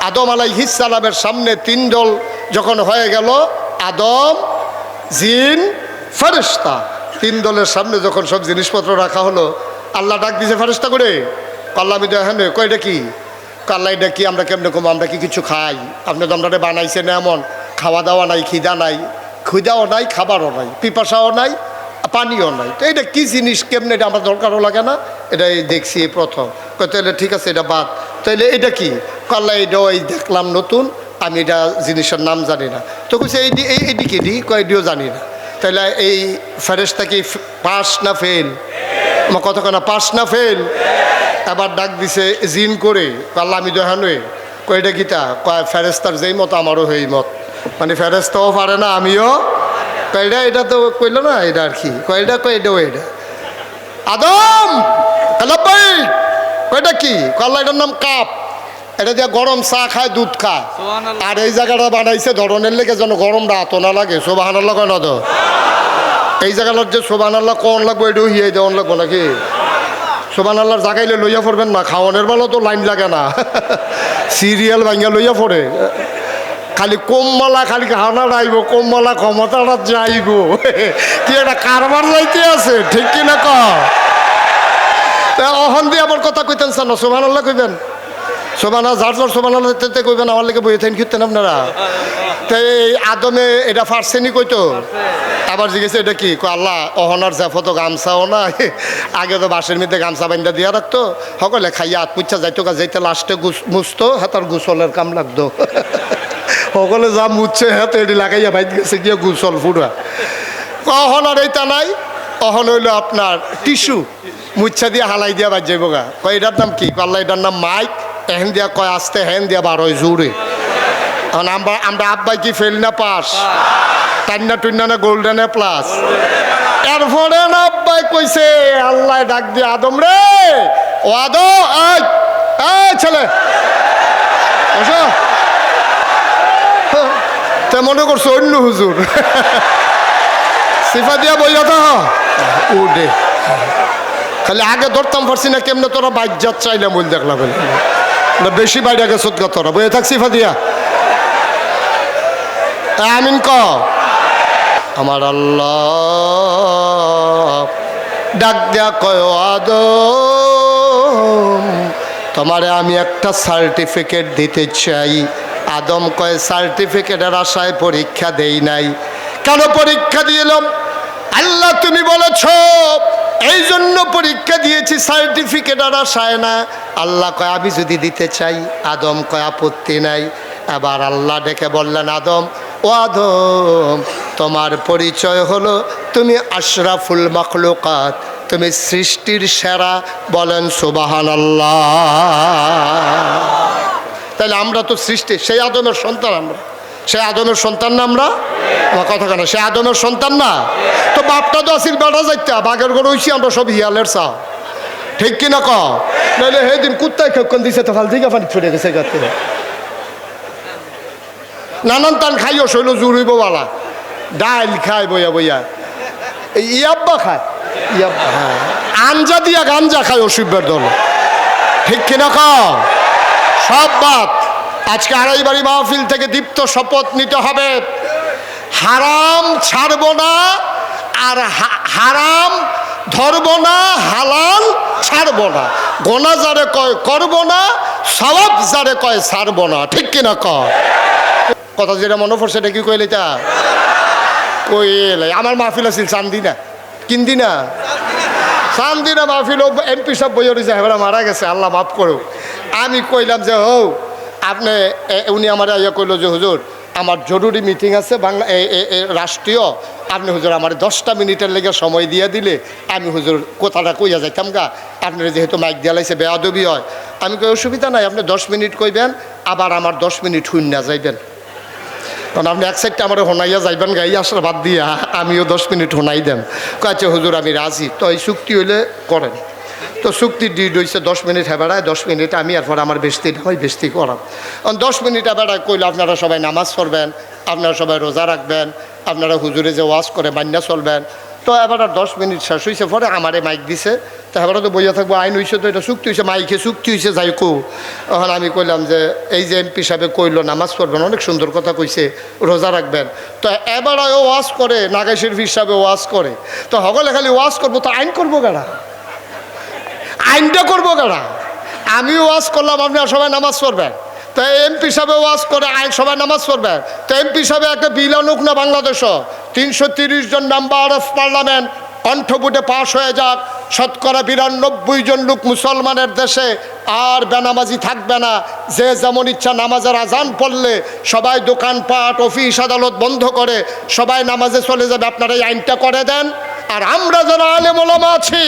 আদম আলাইহিস সালামের সামনে তিন দল যখন হয়ে গেল, আদম, জিন, ফেরেশতা, তিন দলের সামনে যখন সব জিনিসপত্র রাখা হলো, আল্লাহ ডাক দিয়েছে ফেরেশতা করে, আল্লাহ আমি দেখেন কয়টা কি, আল্লাহ এটা কি, আমরা কেমনে কম, আমরা কি কিছু খাই? আপনি তো আমরা বানাইছেন এমন, খাওয়া দাওয়া নাই, খিদা নাই, খিদাও নাই, খাবারও নাই, পিপাসাও নাই, পানিও নাই, তো এটা কি জিনিস, কেমনে এটা আমার দরকারও লাগে না, এটা এই দেখছি এই প্রথম। তাহলে ঠিক আছে এটা বাদ, তাহলে এটা কি? আল্লাহ এটা ওই দেখলাম নতুন, আমি এটা জিনিসের নাম জানি না। তো কইছে এইটি কি দি, কয়টিও জানি না। তাহলে এই ফেরেশতা কি পাস না ফেল? আমার কথা কেনা পাস না ফেল? এবার ডাক দিছে জিন করে, আল্লাহ আমি দেখানো কয়টা গীতা, কয় ফেরেশতার যেই মত আমারও সেই মত, মানে ফেরেশতাও পারে না আমিও, কয়টা এটা তো কইল না, এটা আর কি কয়টা, কয়টাও এটা। আদম ভাই কয়টা কি? আল্লাহ এটার নাম কাপ, এটা দিয়ে গরম চা খায়, দুধ খায়, আর এই জায়গাটা বানাইছে ধরনের লেগে যেন গরমটা এত না লাগে। সুবহানাল্লাহ কয় না তো? এই জায়গাটার যে সুবহানাল্লাহ কোন লাগবো, এটাও হিয়াই দেওয়ান লাগবো নাকি? সুবহানাল্লাহর জাগাইলে লইয়া পড়বেন না, খাওয়ানোর বেলা তো লাইন লাগে না, সিরিয়াল ভাঙ্গা লইয়া পড়ে, খালি কমমালা, খালি হানা রাইব, কমমালা ক্ষমতাটা যাইব, কি একটা কারবার যাইতে আছে, ঠিক কিনা ক? অহন দিয়ে আমার কথা কইতেন স্যার না, সুবহানাল্লাহ কইবেন, সুবহানাল্লাহ, যার যার সুবহানাল্লাহ কইবেন, আমার লেগে বইয়ে থাকেন কীর্তেন আপনারা। তো এই আদমে এটা ফার্সেনি কইতো, আবার জিজ্ঞেসে এটা কি? আল্লাহ অহনার জাফত গামছাও না, আগে তো বাসের মধ্যে গামছা বান্ধা দিয়া রাখতো, সকলে খাইয়া হাত পুচ্ছা যাইতো, যাইতে লাস্টে মুছতো, হাতার গুসলের কাম লাগতো, সকলে যা মুছছে হাতে এটি লাগাইয়া বাইত গেছে গিয়ে গুসল ফুড়া। অহনার এইটা নাই, অহন হইলো আপনার টিস্যু, মুচ্ছা দিয়ে হালাই দিয়া বাজ যাইব গা। কয় এটার নাম কি? আল্লাহ এটার নাম মাইক, এহেন দিয়া কয় আসতে, হেন দিয়া বার হয় জোরে। এখন আমরা আব্বাই কি ফেল না পাস, টান্না টুন্না না গোল্ডেন এ প্লাস? এরপরে না আব্বাই কইছে, আল্লাহ ডাক দিয়ে আদম রে, ও আদম, এই ছেলে তে মনে করছো অন্য হুজুর, সিফা দিয়া বইয়া তো উঠে, খালি আগে ধরতাম পারছি না, কেমনে তোরা বাইক যাত চাইলাম বল, দেখলাম না বেশি বাইরে আগে সৎকা, তোরা বইয়া থাক সিফা দিয়া। আমিন ক। আমার আল্লাহ ডাক দেয়া কয়, আদম তোমারে আমি একটা সার্টিফিকেট দিতে চাই। আদম কয়, সার্টিফিকেটের আশায় পরীক্ষা দেই নাই। কেন পরীক্ষা দিলাম? আল্লাহ তুমি বলেছ এই জন্য পরীক্ষা দিয়েছি, সার্টিফিকেটের আশায় না। আল্লাহ কয় আমি যদি দিতে চাই? আদম কয় আপত্তি নাই। এবার আল্লাহ ডেকে বললেন, আদম, ও আদম তোমার পরিচয় হলো তুমি আশরাফুল মাখলুকাত, তুমি সৃষ্টির সেরা। বলেন সুবহানাল্লাহ। তাহলে আমরা তো সৃষ্টি, সেই আদমের সন্তান, আমরা সেই আদমের সন্তান না? আমরা আমার কথা কেন, সে আদমের সন্তান না? তো বাপটা তো আসিল বেড়া যাইতা, বাঘের ঘর হইছি আমরা সব হিয়ালের চা, ঠিক কিনা ক? নাহলে সেদিন কুত্তায় খেক্ষণ দিছে তো ফাল দিকে পানি ছুটে গেছে গাতে, নানান টান খাইও শৈল জুড়িব বালা, ডাইল খায় বইয়া বইয়া, ইয়াব্বা খায়, ইয়াব্বা হ্যাঁ, আঞ্জা দিয়া গাঞ্জা খায় অসুবিধার দল, ঠিক কিনা ক? সব বাদ। আজকে আড়াইবাড়ি মাহফিল থেকে দীপ্ত শপথ নিতে হবে, হারাম ছাড়ব না, আর হারাম ধরব না, হালাল ছাড়ব না, গোনা যারে কয় করব না, সওয়াব যারে কয় ছাড়ব না, ঠিক কিনা ক? কথা যেটা মনে পড়ছে এটা কি কইলে তা কইলে? আমার মাহফিল আছিল চান্দিনা, কিন্দিনা চান্দিনা মাহফিল, এমপি সব বইয়ের যে হেবরা মারা গেছে, আল্লাহ মাফ করুক। আমি কইলাম যে হৌ আপনি, উনি আমার ইয়ে কইল যে হুজুর আমার জরুরি মিটিং আছে বাংলা রাষ্ট্রীয়, আপনি হুজুর আমার 10টা মিনিটের লেগে সময় দিয়ে দিলে আমি হুজুর কথাটা কইয়া যাইতাম গা, আপনার যেহেতু মাইক দিয়া লাইছে বেয়াদবি হয়। আমি কই অসুবিধা নাই, আপনি 10 মিনিট কইবেন, আবার আমার 10 মিনিট শুইনা যাইবেন, কারণ আপনি এক সাইডটা আমার হোনাইয়া যাইবেন গাই আসার বাদ দিয়া আমিও 10 মিনিট হোনাই দেন। কয়েছে হুজুর আমি রাজি, তো এই চুক্তি হইলে করেন। তো চুক্তি ডিড হয়েছে 10 মিনিট হেবেড়ায়, 10 মিনিট আমি, এরপর আমার বেস্তিটা হয়, বেস্তি করাম। 10 মিনিট হেবেড়ায় কইলে আপনারা সবাই নামাজ পড়বেন, আপনারা সবাই রোজা রাখবেন, আপনারা হুজুরে যে ওয়াজ করে মান্যা চলবেন, তো এবার আর 10 মিনিট শেষ হয়েছে পরে আমারে মাইক দিছে, তো এবার তো বইয়া থাকবো আইন হয়েছে, তো এটা চুক্তি হয়েছে, মাইকে চুক্তি হয়েছে, যাই কো। তখন আমি কইলাম যে এই যে এমপি সাহেবে কইলো নামাজ পড়বেন, অনেক সুন্দর কথা কইছে, রোজা রাখবেন। তো এবার ও ওয়াজ করে, নাগাই শরীফ সাহেবে ওয়াজ করে, তো হগলে খালি ওয়াজ করবো, তো আইন করবো কারা? আইনটা করবো কারা? আমি ওয়াজ করলাম, আপনারা সবাই নামাজ পড়বেন, তো এমপি সাহেবে ওয়াজ করে আইন সবাই নামাজ পড়বেন। তো এমপি সাহেবে একটা বিল আনুক না বাংলাদেশও, 330 জন মেম্বার অফ পার্লামেন্ট কণ্ঠভোটে পাশ হয়ে যাক, শতকরা 92 জন লোক মুসলমানের দেশে আর বেনামাজি থাকবে না। যে যেমন ইচ্ছা নামাজের আজান পড়লে সবাই দোকানপাট অফিস আদালত বন্ধ করে সবাই নামাজে চলে যাবে। আপনারা এই আইনটা করে দেন। আর আমরা যারা আলেম ওলামা আছি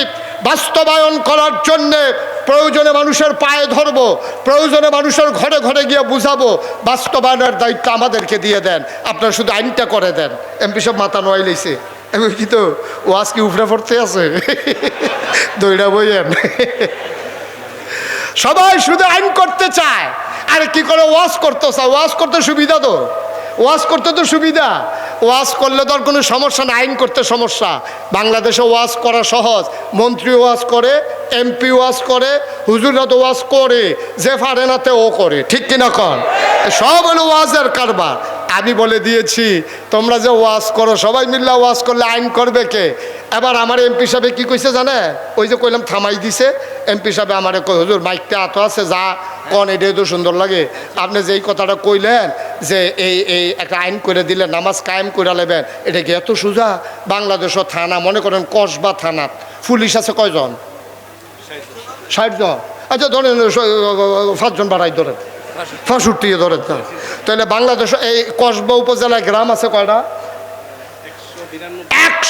বাস্তবায়ন করার জন্যে প্রয়োজনে মানুষের পায়ে ধরবো, প্রয়োজনে মানুষের ঘরে ঘরে গিয়ে বুঝাবো, বাস্তবায়নের দায়িত্ব আমাদেরকে দিয়ে দেন, আপনারা শুধু আইনটা করে দেন। এমপি সব মাথা নোয়াই লইছে, আমি কি তো ওয়াজ কি উফরে পড়তে আছে, দইটা বইয়েন। সবাই শুধু আইন করতে চায়, আর কি করে ওয়াজ করতে চায়? ওয়াজ করতে সুবিধা তো, ওয়াজ করতে তো সুবিধা, ওয়াজ করলে তো আর কোনো সমস্যা না, আইন করতে সমস্যা। বাংলাদেশে ওয়াজ করা সহজ, মন্ত্রী ওয়াজ করে, এমপি ওয়াজ করে, হুজুররা তো ওয়াজ করে, যে পারে নাতে ও করে, ঠিক কিনা কন? সব হলো ওয়াজের কারবার। আমি বলে দিয়েছি তোমরা যে ওয়াজ করো, সবাই মিল্লা ওয়াজ করলে আইন করবে কে? এবার আমার এমপি সাহেব কি কইছে জানে? ওই যে কইলাম থামাই দিছে, এমপি সাহেব আমারে কই হুজুর মাইকটা এত আছে যা কন, এটাই তো সুন্দর লাগে, আপনি যেই কথাটা কইলেন যে এই একটা আইন করে দিলে নামাজ কায়েম করে নেবেন, এটা কি এত সোজা? বাংলাদেশও থানা মনে করেন কসবা থানাত পুলিশ আছে কয়জন? 60 জন। আচ্ছা ধরেন 5 জন বাড়াই ধরেন, 65 ধরেন। তাহলে বাংলাদেশ এই কসবা উপজেলায় গ্রাম আছে কয়টা?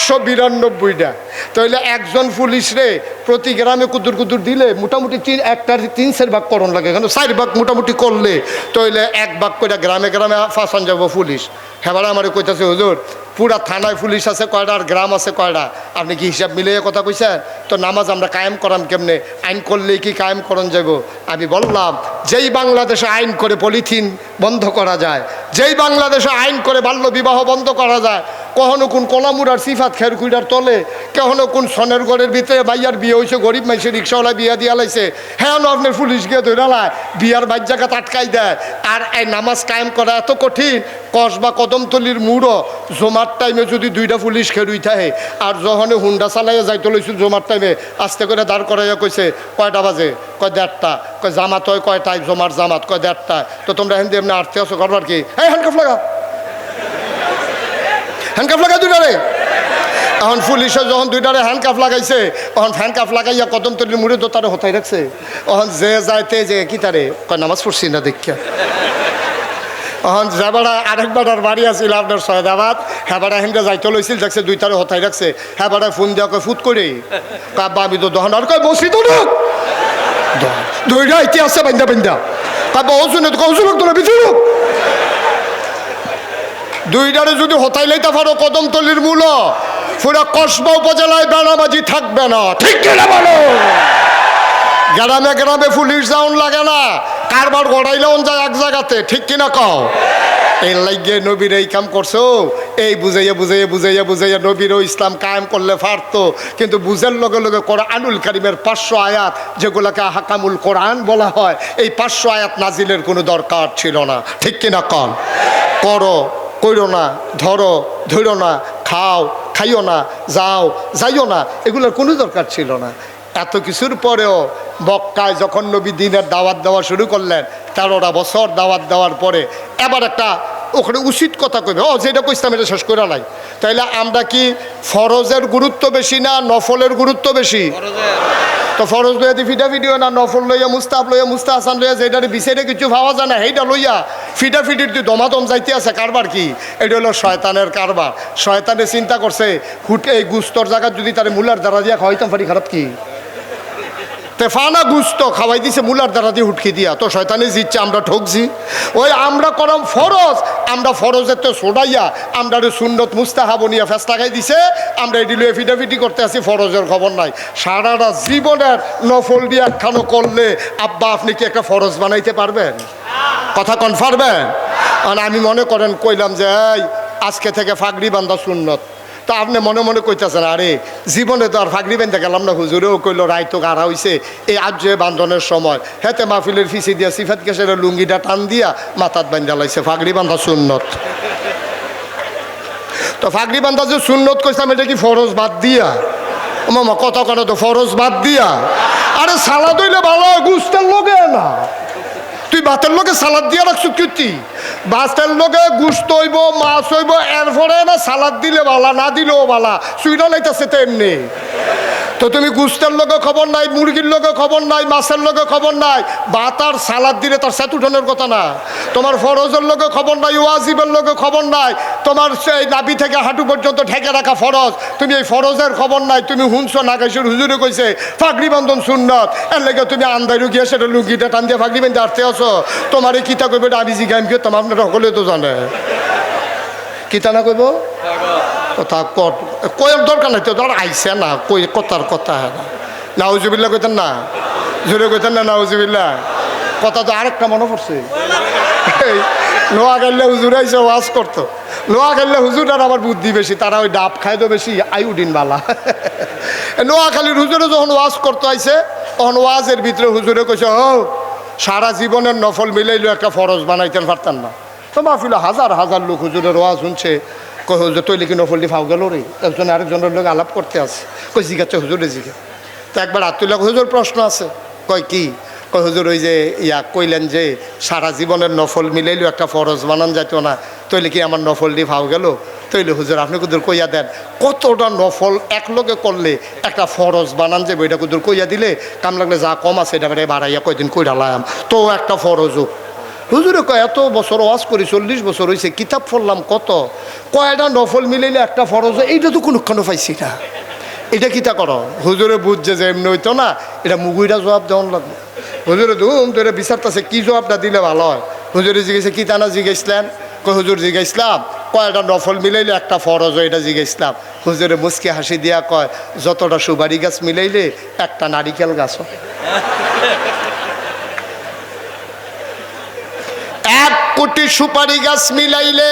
192টা। তাহলে একজন পুলিশ রে প্রতি গ্রামে কুদুর কুদুর দিলে মোটামুটি 1/3 ভাগ করণ লাগে, এখানে 4 ভাগ মোটামুটি করলে তাহলে 1 ভাগ করে গ্রামে গ্রামে ফাঁসান যাব পুলিশ। হ্যাঁ আমার কইতাছে হুজুর পুরা থানায় পুলিশ আছে কয়টা আর গ্রাম আছে কয়টা? আপনি কি হিসাব মিলিয়ে কথা কইছেন? তো নামাজ আমরা কায়েম করাম কেমনে? আইন করলেই কি কায়েম করন যাব? আমি বললাম যেই বাংলাদেশে আইন করে পলিথিন বন্ধ করা যায়, যেই বাংলাদেশে আইন করে বাল্য বিবাহ বন্ধ করা যায়, কখনো কোন কলামুড়ার সিফাত খের কুইডার তলে, কখনো কোন সনের ঘরের ভিতরে বাইয়ার বিয়ে হয়েছে, গরিব মানুষের রিক্সাওয়ালা বিয়া দিয়া লাইছে, হ্যাঁ আপনার পুলিশ গিয়ে ধরে লায় বিয়ার বাইর জায়গা আটকাই দেয়। আর এই নামাজ কায়েম করা এত কঠিন, কসবা কদমতলির মুড়ো জমার টাইমে যদি 2টা পুলিশ খেরুই থাকে, আর যখন হুন্ডা চালাইয়া যাইতে লইছিল জমার টাইমে আস্তে করে দাঁড় করাইয়া কইছে কয়টা বাজে? কয় 1:30। কয় জামাত হয় কয়টায়? জমার জামাত কয় 1:30। তো তোমরা হেন দিয়ে এমনি আটতে আসো করবার কি? এই হ্যান্ডকাফ লাগা, হ্যান্ডকাফ লাগা 2টারে। এখন পুলিশে যখন 2টারে হ্যান্ডকাফ লাগাইছে, তখন হ্যান্ডকাফ লাগাইয়া কদমতলির মুড়ে তো তারা হতাই রাখছে। তখন যে যাইতে যে কি তারে কয় নামাজ পড়ছি না দেখিয়া। এখন যেবাড়া আরেকবার বাড়ি আসছিল আপনার সয়দাবাদ, হ্যাঁ হেনটা যাইতে লইছিল, দেখছে 2টারে হতাই রাখছে। হ্যাঁ ফোন দেওয়া কয় ফুট করে কাব্বা আমি তো দহন আর কয় বসি তো না 2টা ইতি আছে বান্ধা বান্ধা কাব্বা ওজনে তো কৌজুলক তোলা বিচুল 2টারে যদি হতাই লাইতে পারো কদমতলির মূল পুরা কসবা উপজেলায় বেনামাজি থাকবে না, ঠিক কিনা বলো? গ্রামে গ্রামে পুলিশ যাওন লাগে না, কারবার গড়াইলেও যায় এক জায়গাতে, ঠিক কিনা কও? এই লাইগে নবীর এই কাম করছো, এই বুঝাইয়া বুঝাইয়া বুঝাইয়া বুঝাইয়া নবীরও ইসলাম কায়েম করলে পারতো, কিন্তু বুঝের লগে লগে কোরআনুল কারীমের 500 আয়াত যেগুলোকে হাকামুল কোরআন বলা হয়, এই 500 আয়াত নাজিলের কোনো দরকার ছিল না, ঠিক কিনা কন? করো কইরো না, ধরো ধরো না, খাও খাইও না, যাও যাইও না, এগুলোর কোনো দরকার ছিল না। এত কিছুর পরেও মক্কায় যখন নবী দ্বীনের দাওয়াত দেওয়া শুরু করলেন, 13টা বছর দাওয়াত দেওয়ার পরে এবার একটা ওখানে উচিত কথা কইবে, যেটা কইতাম এটা শেষ করে নাই। তাইলে আমরা কি ফরজের গুরুত্ব বেশি না নফলের গুরুত্ব বেশি? তো ফরজ লইয়া দি ফিটাফিটিও না, নফল লইয়া মুস্তাহাব লইয়া মুস্তাহাসান লইয়া যেটার বিচারে কিছু ভাবা যায় না সেইটা লইয়া ফিটাফিটির তুই দমাদম যাইতে আছে, কারবার কি? এটা হলো শয়তানের কারবার। শয়তানে চিন্তা করছে হুটে এই গুস্তর জায়গা যদি তার মুলার দ্বারা দিয়া খাওয়াইতাম পারি, খারাপ কি? তেফানা গুস্ত খাওয়াই দিছে মুলার দ্বারা দিয়ে হুটকি দিয়া, তো শয়তানি জিতছে, আমরা ঠকছি। ওই আমরা করম ফরজ, আমরা ফরজের তো সোডাইয়া আমরা সুন্নত মুস্তাহাব নিয়ে ফেস্তা খাই দিছে, আমরা এটি লুয়ে ফিটাফিটি করতে আসি, ফরজের খবর নাই। সারাটা জীবনের নফল দিয়ে একখানো করলে আব্বা আপনি কি একটা ফরজ বানাইতে পারবেন? কথা কন পারবেন? আর আমি মনে করেন কইলাম যে এই আজকে থেকে ফাগড়ি বান্ধা সুন্নত, তা আপনি মনে মনে কইতেছেন আরে জীবনে তো আর ফাগড়ি বেঁধে গেলাম না, হুজুরেও কইলো রায় তো গাড়া হইছে এই আজ যে বান্ধনের সময়, হেতে মাহফিলের ফিসি দিয়া সিফাত কেসের লুঙ্গিটা টান দিয়া মাথাত বান্ধা লাইছে, ফাগড়ি বান্ধা সুন্নত। তো ফাগড়ি বান্ধা যে সুন্নত কইতাম এটা কি ফরজ বাদ দিয়া? মামা কত করে তো ফরজ বাদ দিয়া। আরে সালাদ হইলে ভালো হয়, গুস্তের লগে না। তুই ভাতের লগে সালাদ দিয়া রাখছো কি? ভাতের লগে গুস্ত হইব, মাছ হইব, এরপরে না সালাদ দিলে বালা, না দিলেও বালা, সুইটা লাইতেছে তো এমনি। তো তুমি গুস্তের লগে খবর নাই, মুরগির লগে খবর নাই, মাছের লগে খবর নাই, ভাত আর সালাদ দিলে তার সেত উঠানোর কথা না। তোমার ফরজের লগে খবর নাই, ওয়াজিবের লগে খবর নাই, তোমার সেই নাভি থেকে হাঁটু পর্যন্ত ঢেকে রাখা ফরজ, তুমি এই ফরজের খবর নাই। তুমি হুনছো না গাইছো, হুজুরে কইছে ফাগড়ি বান্ধন সুন্নত, এর লেগে তুমি আন্দাই রুগিয়ে সেটা লুঙ্গিটা টান দিয়ে ফাগড়ি বান্ধে আসতে আসো। তোমার এই কিতা কইবে আমি জিগাইম কে, তোমার আপনারা সকলে তো জানে কিতা না কইব কথা কয়ের দরকার নাই তো, ধর আইসে না কই কথার কথা নাউজুবিল্লা কইতেন না, জোরে কইতেন না নাউজুবিল্লা। কথা তো আরেকটা মনে পড়ছে, নোয়া গাইলে হুজুর আইসে ওয়াজ করতো, নোয়া গাইলে হুজুর আর আবার বুদ্ধি বেশি, তারা ওই ডাব খাইতো বেশি, আইউডিন বালা। নোয়াখালীর হুজুরে যখন ওয়াজ করতো আইসে, তখন ওয়াজের ভিতরে হুজুরে কইছে ও সারা জীবনের নফল মিলাইলেও একটা ফরজ বানাইতেন পারতেন না। তো মাহফিলে হাজার হাজার লোক হুজুরের ওয়াজ শুনছে, কই হুজুর তৈলি কি নফলটি ফাও গেল রে, একজন আরেকজনের লোক আলাপ করতে আছে, কই জিজ্ঞাসা হুজুরে জিজ্ঞে। তো একবার আত্মীয় হুজুর প্রশ্ন আছে, কয় কি? কই হুজুর ওই যে কইলেন যে সারা জীবনের নফল মিলাইলেও একটা ফরজ বানান যাইতো না, তৈলি কি আমার নফলটি ফাও গেল? তৈলে হুজুর আপনি কুদুর কইয়া দেন কতটা নফল এক লগে করলে একটা ফরজ বানান যাবে, এটা কুদুর কইয়া দিলে কাম লাগলে যা কম আছে এটা বাড়াইয়া কয়দিন কইরালাম তো একটা ফরজও। হুজুরে কয় এত বছর ওয়াজ করি, 40 বছর হয়েছে, কিতাব পড়লাম কত, কয়টা নফল মিলাইলে একটা ফরজ, এইটা তো কোনোক্ষণ পাইছি না, এটা কিতা করো? হুজুরে বুঝছে যে এমনি হইতো না, এটা মুগুইটা জবাব দেওয়ান লাগবে। হুজুরে ধুম তো এটা বিচারতেছে কি জবাবটা দিলে ভালো হয়। হুজুরে জিজ্ঞেসে কি তানা জিজ্ঞেসলেন? কই হুজুর জিজ্ঞাসলাম কয়টা নফল মিলাইলে একটা ফরজ, এটা জিজ্ঞাসলাম। হুজুরে মুচকি হাসি দিয়া কয় যতটা সুপারি গাছ মিলাইলে একটা নারিকেল গাছ হয়। 1 কোটি সুপারি গাছ মিলাইলে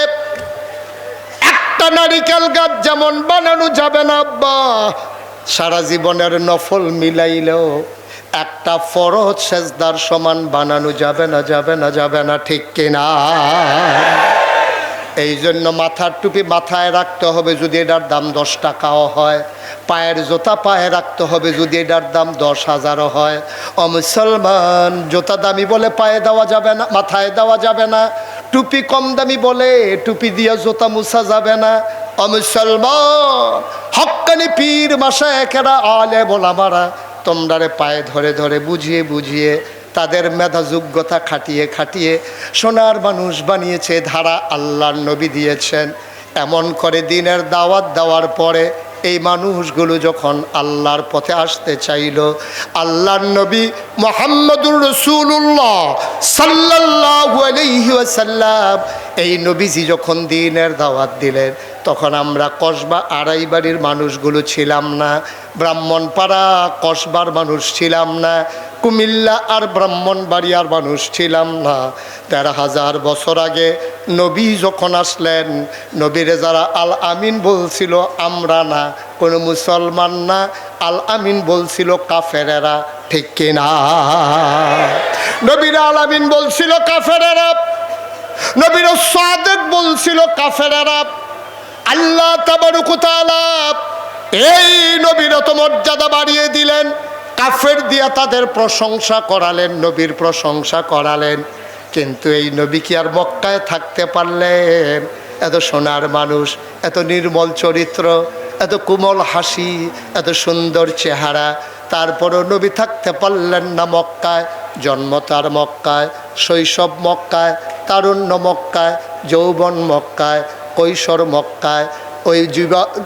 একটা নারিকেল গাছ যেমন বানানো যাবে না, আব্বা সারা জীবনের নফল মিলাইলেও একটা ফরজ সেজদার সমান বানানো যাবে না, যাবে না, যাবে না, ঠিক কিনা? এই জন্য মাথার টুপি মাথায় রাখতে হবে যদি এটার দাম 10 টাকাও হয়, পায়ের জোতা পায়ে রাখতে হবে যদি এটার দাম 10,000 হয়। ও মুসলমান, জোতা দামি বলে পায়ে দেওয়া যাবে না, মাথায় দেওয়া যাবে না, টুপি কম দামি বলে টুপি দিয়ে জোতা মুছা যাবে না। ও মুসলমান, হক্কানি পীর মাশায়েখেরা আলেম ওলামারা তোমরারে পায়ে ধরে ধরে বুঝিয়ে বুঝিয়ে তাদের মেধা যোগ্যতা খাটিয়ে খাটিয়ে সোনার মানুষ বানিয়েছে, ধারা আল্লাহর নবী দিয়েছেন। এমন করে দিনের দাওয়াত দেওয়ার পরে এই মানুষগুলো যখন আল্লাহর পথে আসতে চাইল, আল্লাহর নবী মুহাম্মদুর রাসূলুল্লাহ সাল্লাল্লাহু আলাইহি ওয়াসাল্লাম এই নবীজি যখন দিনের দাওয়াত দিলেন, তখন আমরা কসবা আড়াই বাড়ির মানুষগুলো ছিলাম না, ব্রাহ্মণপাড়া কসবার মানুষ ছিলাম না, কুমিল্লা আর ব্রাহ্মণবাড়িয়ার মানুষ ছিলাম না। 13,000 বছর আগে নবী যখন আসলেন, নবীরে যারা আল আমিন বলছিল আমরা না, কোনো মুসলমান না, আল আমিন বলছিল কাফেরেরা, ঠিক কিনা? নবীরা আল আমিন বলছিল কাফেরেরা, নবীর সাদেক বলছিল কাফেরেরা। আল্লাহ তাবারক ওয়া তাআলা এই নবীর তো মর্যাদা বাড়িয়ে দিলেন, কাফের দিয়া তাদের প্রশংসা করালেন, নবীর প্রশংসা করালেন। কিন্তু এই নবী কি আর মক্কায় থাকতে পারলেন? এত সোনার মানুষ, এত নির্মল চরিত্র, এত কোমল হাসি, এত সুন্দর চেহারা, তারপরও নবী থাকতে পারলেন না মক্কায়। জন্ম তার মক্কায়, শৈশব মক্কায়, তারুণ্য মক্কায়, যৌবন মক্কায়, কৈশোর মক্কায়, ওই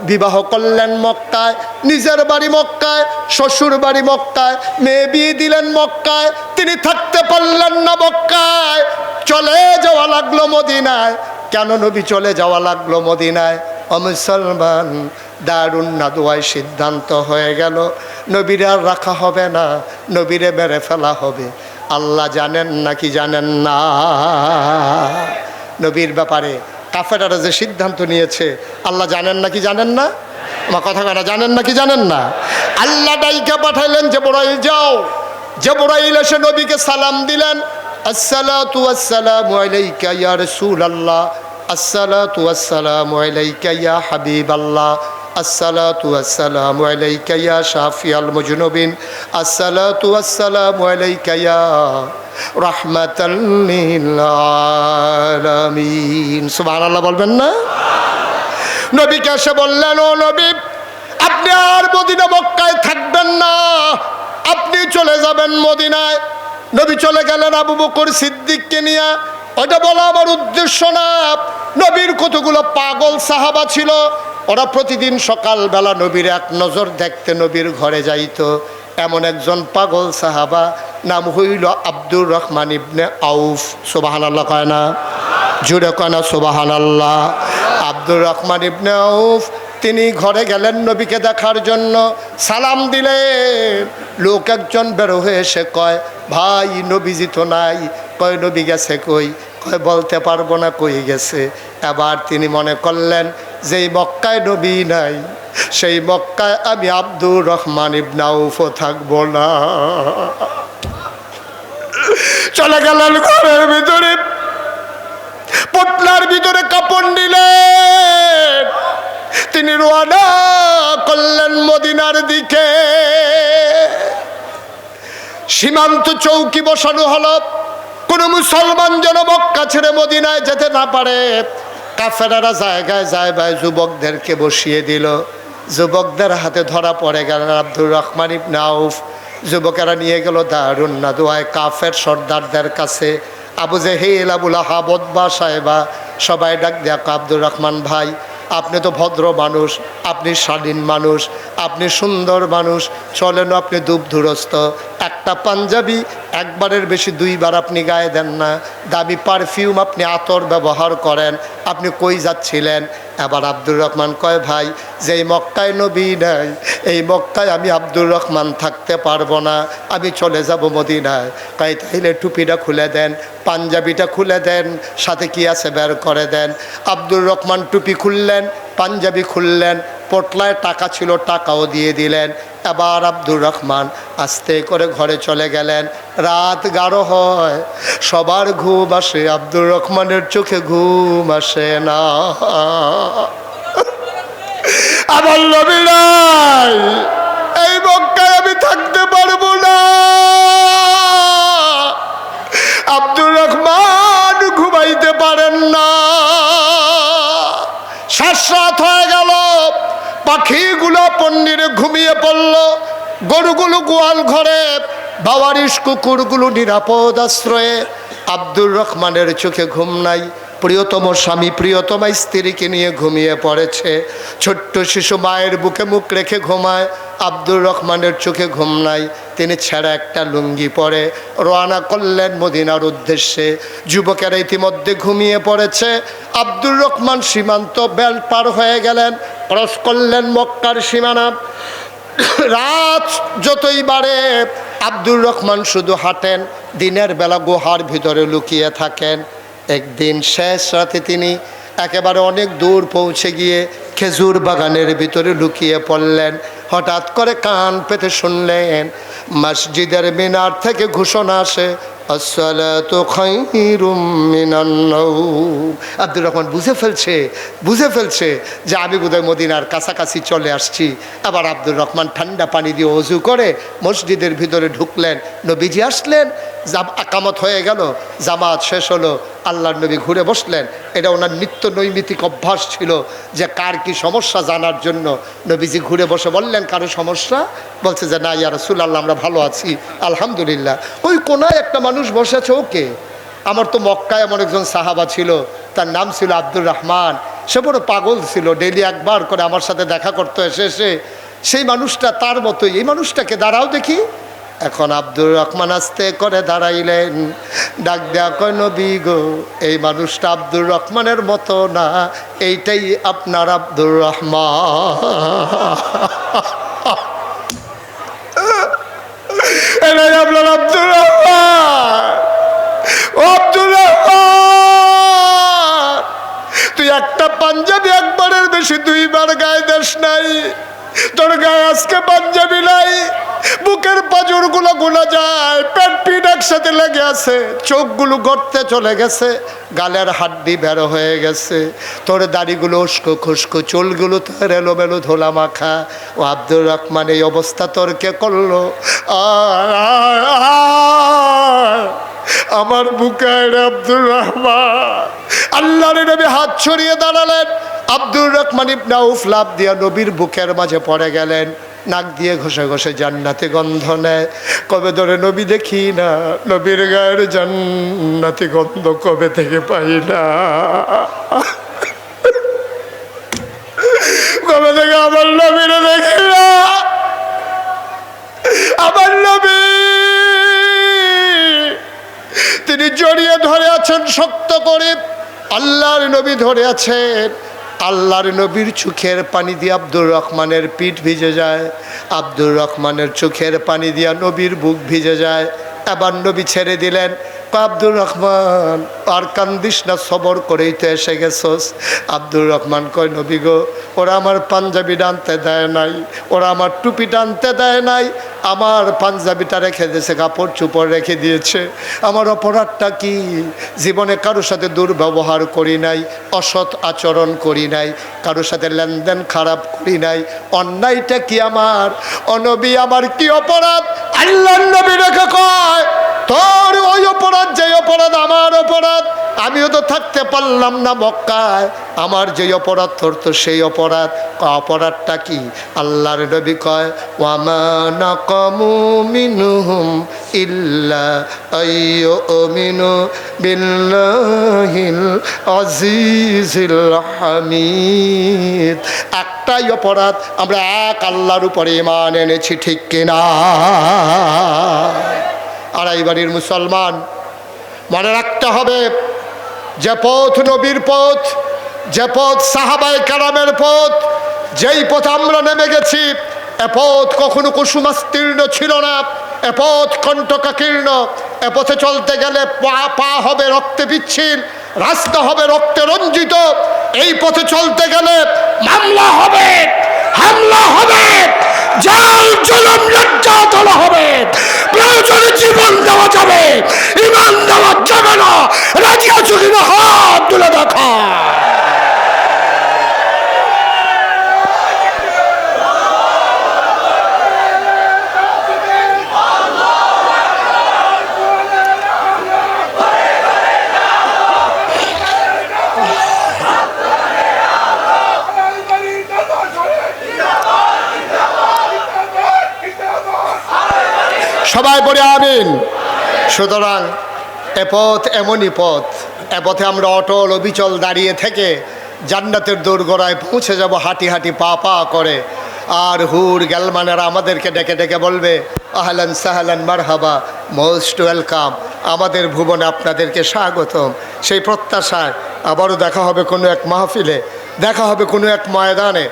বিবাহ করলেন মক্কায়, নিজের বাড়ি মক্কায়, শ্বশুর বাড়ি মক্কায়, মেয়ে বিয়ে দিলেন মক্কায়, তিনি থাকতে পারলেন না মক্কায়, চলে যাওয়া লাগলো মদিনায়। কেন নবী চলে যাওয়া লাগলো মদিনায়? ও মুসলমান, দারুন নাদওয়ায় সিদ্ধান্ত হয়ে গেল নবীরে আর রাখা হবে না, নবীরে মেরে ফেলা হবে। আল্লাহ জানেন নাকি জানেন না? নবীর ব্যাপারে কাফেরারা যে সিদ্ধান্ত নিয়েছে, আল্লাহ জানেন নাকি জানেন না? আমার কথা কারা জানেন নাকি জানেন না? আল্লাহ ডাইকা পাঠাইলেন, জিবরাইল যাও। জিবরাইল এসে নবীকে সালাম দিলেন, আসসালাতু ওয়াসসালামু আলাইকা ইয়া রাসূলুল্লাহ, আসসালাতু ওয়াসসালামু আলাইকা ইয়া হাবিবাল্লাহ, আসসালাতু ওয়াসসালামু আলাইকা ইয়া শাফিয়াল মুজনুবিন, আসসালাতু ওয়াসসালামু আলাইকা ইয়া রাহমাতাল লিল আলামিন। সুবহানাল্লাহ বলবেন না? নবীকে এসে বললেন, ও নবী, আপনি আর মদিনা মক্কায় থাকবেন না, আপনি চলে যাবেন মদিনায়। নবী চলে গেলেন আবু বকর সিদ্দিককে নিয়ে। ওটা বলা আমার উদ্দেশ্য না। নবীর কতগুলো পাগল সাহাবা ছিল, ওরা প্রতিদিন সকালবেলা নবীর এক নজর দেখতে নবীর ঘরে যাইতো। এমন একজন পাগল সাহাবা, নাম হইল আব্দুর রহমান ইবনে আউফ। সুবহানাল্লাহ কয় না? জুড়ে কয় না সুবহানাল্লাহ? আব্দুর রহমান ইবনে আউফ তিনি ঘরে গেলেন নবীকে দেখার জন্য। সালাম দিলেন, লোক একজন বের হয়ে এসে কয়, ভাই নবীজি তো নাই। কয় নবী গেছে কই? কয় বলতে পারবো না কই গেছে। এবার তিনি মনে করলেন যেই মক্কায় নবী নাই, সেই মক্কায় আমি আব্দুর রহমান ইবনে আউফও থাকবো না। চলে গেলেন ঘরের ভিতরে, পটলার ভিতরে কাপড় নিলেন, তিনি রওনা করলেন মদিনার দিকে। সীমান্ত চৌকি বসানো হলো, কোনো মুসলমান যেন মক্কা ছেড়ে মদিনায় যেতে না পারে। কাফেরারা জায়গায় জায়গায় যুবকদেরকে বসিয়ে দিল। যুবকদের হাতে ধরা পড়ে গেলেন আব্দুর রহমান ইবনে আউফ। যুবকেরা নিয়ে গেল দারুন নাদওয়ায় কাফের সর্দারদের কাছে। আবু জেহেল, আবু লাহাব, উতবা, সাহেবা সবাই ডাক দেয়া, আব্দুর রহমান ভাই, আপনি তো ভদ্র মানুষ, আপনি স্বাধীন মানুষ, আপনি সুন্দর মানুষ, চলেন আপনি দুধুরস্ত একটা পাঞ্জাবি একবারের বেশি দুইবার আপনি গায়ে দেন না, দামি পারফিউম আপনি আতর ব্যবহার করেন, আপনি কই যাচ্ছিলেন? এবার আব্দুর রহমান কয়, ভাই যেই মক্কায় নবী নাই, এই মক্কায় আমি আব্দুর রহমান থাকতে পারবো না, আমি চলে যাব মদিনায়। কয় তাইলে টুপিটা খুলে দেন, পাঞ্জাবিটা খুলে দেন, সাথে কি আছে বের করে দেন। আব্দুর রহমান টুপি খুললেন, পাঞ্জাবি খুললেন, পটলায় টাকা ছিল টাকাও দিয়ে দিলেন। এবার আব্দুর রহমান আস্তে করে ঘরে চলে গেলেন। রাত গাঢ় হয়, সবার ঘুম আসে, আব্দুর রহমানের চোখে ঘুম আসে না। আমার নবী নাই, এই মক্কায় আমি থাকতে পারবো না। আব্দুর রহমান ঘুমাইতে পারেন না। শেষ রাত হয়ে গেল, পাখিগুলো পন্ডিরে ঘুমিয়ে পড়ল, গরুগুলো গোয়াল ঘরে, বাওয়ারিশ কুকুরগুলো নিরাপদ আশ্রয়ে। আব্দুর রহমানের চোখে ঘুম নাই। প্রিয়তম স্বামী প্রিয়তমা স্ত্রীকে নিয়ে ঘুমিয়ে পড়েছে। ছোট্ট শিশু মায়ের বুকে মুখ রেখে ঘুমায়। আব্দুর রহমানের চোখে ঘুম নাই। তিনি ছেঁড়া একটা লুঙ্গি পরে রওনা করলেন মদিনার উদ্দেশ্যে। যুবকেরা ইতিমধ্যে ঘুমিয়ে পড়েছে। আব্দুর রহমান সীমান্ত বেল্ট পার হয়ে গেলেন, ক্রস করলেন মক্কার সীমানা। রাত যতই বাড়ে আব্দুর রহমান শুধু হাঁটেন, দিনের বেলা গুহার ভিতরে লুকিয়ে থাকেন। একদিন শেষ রাতে তিনি একেবারে অনেক দূর পৌঁছে গিয়ে খেজুর বাগানের ভিতরে লুকিয়ে পড়লেন। হঠাৎ করে কান পেতে শুনলেন মসজিদের মিনার থেকে ঘোষণা আসে, আসসালাতু খায়রুম মিনান নাওম। আব্দুর রহমান বুঝে ফেলছে যে আমি বোধহয় মদিনার কাছাকাছি চলে আসছি। আবার আব্দুর রহমান ঠান্ডা পানি দিয়ে ওযু করে মসজিদের ভিতরে ঢুকলেন। নবীজি আসলেন, আকামত হয়ে গেল, জামাত শেষ হলো, আল্লাহর নবী ঘুরে বসলেন। এটা ওনার নিত্য নৈমিত্তিক অভ্যাস ছিল যে কার কি সমস্যা জানার জন্য নবীজি ঘুরে বসে বললেন, কারো সমস্যা? বলছে যে না ইয়া রাসূলুল্লাহ, আমরা ভালো আছি আলহামদুলিল্লাহ। ওই কোনায় একটা মানুষ বসেছে, ওকে। আমার তো মক্কায় এমন একজন সাহাবা ছিল, তার নাম ছিল আব্দুর রহমান। সে বড় পাগল ছিল, ডেইলি একবার করে আমার সাথে দেখা করতে এসে সেই মানুষটা তার মতোই, এই মানুষটাকে দাঁড়াও দেখি। এখন আব্দুর রহমান আস্তে করে দাঁড়াইলেন, ডাক দেয়া কয়, নবী গো, এই মানুষটা আব্দুর রহমানের মতো না, এইটাই আপনার আব্দুর রহমান। এটাই আপনার আব্দুর রহমান। ও আব্দুর রহমান, তুই বেশি 2 বার গায়ে দেশ নাই, তোর গায়ে আজকে পাঞ্জাবি নাই, বুকের পাঁজর গুলো গোলা যায়, পেট পিঠ একসাথে লেগে আছে, চোখগুলো গড়তে চলে গেছে, গালের হাড্ডি বের হয়ে গেছে, তোর দাড়িগুলো উস্কো খুস্কো, চুলগুলো তোর এলোমেলো ধোলা মাখা। ও আব্দুর রহমান, এই অবস্থা তোর কে করলো? আমার বুকের আব্দুর রহমান। আল্লাহর নবী হাত ছড়িয়ে দাঁড়ালেন, আব্দুর রহমান ইবনে আউফ লাফ দিয়া নবীর বুকের মাঝে পড়ে গেলেন, নাক দিয়ে ঘষে ঘষে জান্নাতি গন্ধ নেয়। কবে ধরে নবী দেখি না, নবীর গায়ের জান্নাতি গন্ধ কবে থেকে পাই না, কবে থেকে আমার নবীরে দেখি না। আমার নবী তিনি জড়িয়ে ধরে আছেন শক্ত করে, আল্লাহর নবী ধরে আছেন। আল্লাহর নবীর চোখের পানি দিয়ে আব্দুর রহমানের পিঠ ভিজে যায়, আব্দুর রহমানের চোখের পানি দিয়া নবীর বুক ভিজে যায়। এবার নবী ছেড়ে দিলেন, আব্দুর রহমান আর কান্দিস না, সবর করেই তো এসে গেছস। আব্দুর রহমান কয়, নবী গো, ওরা আমার পাঞ্জাবি টানতে দেয় নাই, ওরা আমার টুপি টানতে দেয় নাই, আমার পাঞ্জাবিটা রেখে দিয়েছে, কাপড় চুপড় রেখে দিয়েছে। আমার অপরাধটা কি? জীবনে কারোর সাথে দুর্ব্যবহার করি নাই, অসৎ আচরণ করি নাই, কারোর সাথে লেনদেন খারাপ করি নাই, অন্যায়টা কি আমার? অনবী, আমার কি অপরাধ? আল্লাহর নবী রেখে কয়, তোর ওই অপরাধ যে অপরাধ আমার অপরাধ, আমিও তো থাকতে পারলাম না মক্কায়, আমার যে অপরাধ তোর তো সেই অপরাধ। অপরাধটা কি? আল্লাহর নবী কয়, ওয়ামা নাকামু মিনহুম ইল্লা আইয়ুমিনু বিল্লাহিল আজিজিল হামিদ। একটাই অপরাধ, আমরা এক আল্লাহর উপরে ঈমান এনেছি, ঠিক কিনা? আড়াই বাড়ির মুসলমান, মনে রাখতে হবে, যে পথ নবীর পথ, যে পথ সাহাবায়ে কেরামের পথ, যেই পথ আমরা নেমে গেছি, এ পথ কখনো কুসুমাস্তীর্ণ ছিল না, এ পথ কণ্টকাকীর্ণ। এ পথে চলতে গেলে পা হবে রক্তে পিচ্ছিল, রাস্তা হবে রক্তে রঞ্জিত। এই পথে চলতে গেলে মামলা হবে, হামলা হবে, জাল জুলুম নির্যাতন হবে, প্রয়োজনে জীবন দেওয়া যাবে, ঈমান দেওয়া যাবে না। রাজি আছো কিনা? হাত তুলে দেখা। সবাই পড়ে আমিন। সুতরাং এ পথ এমনই পথ, এ পথে আমরা অটল অবিচল দাঁড়িয়ে থেকে জান্নাতের দোরগোড়ায় পৌঁছে যাব হাঁটি হাঁটি পা পা করে। আর হুর গ্যালমানেরা আমাদেরকে ডেকে ডেকে বলবে, আহলান সাহলান মারহাবা, মোস্ট ওয়েলকাম, আমাদের ভুবনে আপনাদেরকে স্বাগতম। সেই প্রত্যাশায় আবারও দেখা হবে কোনো এক মাহফিলে, দেখা হবে কোনো এক ময়দানে।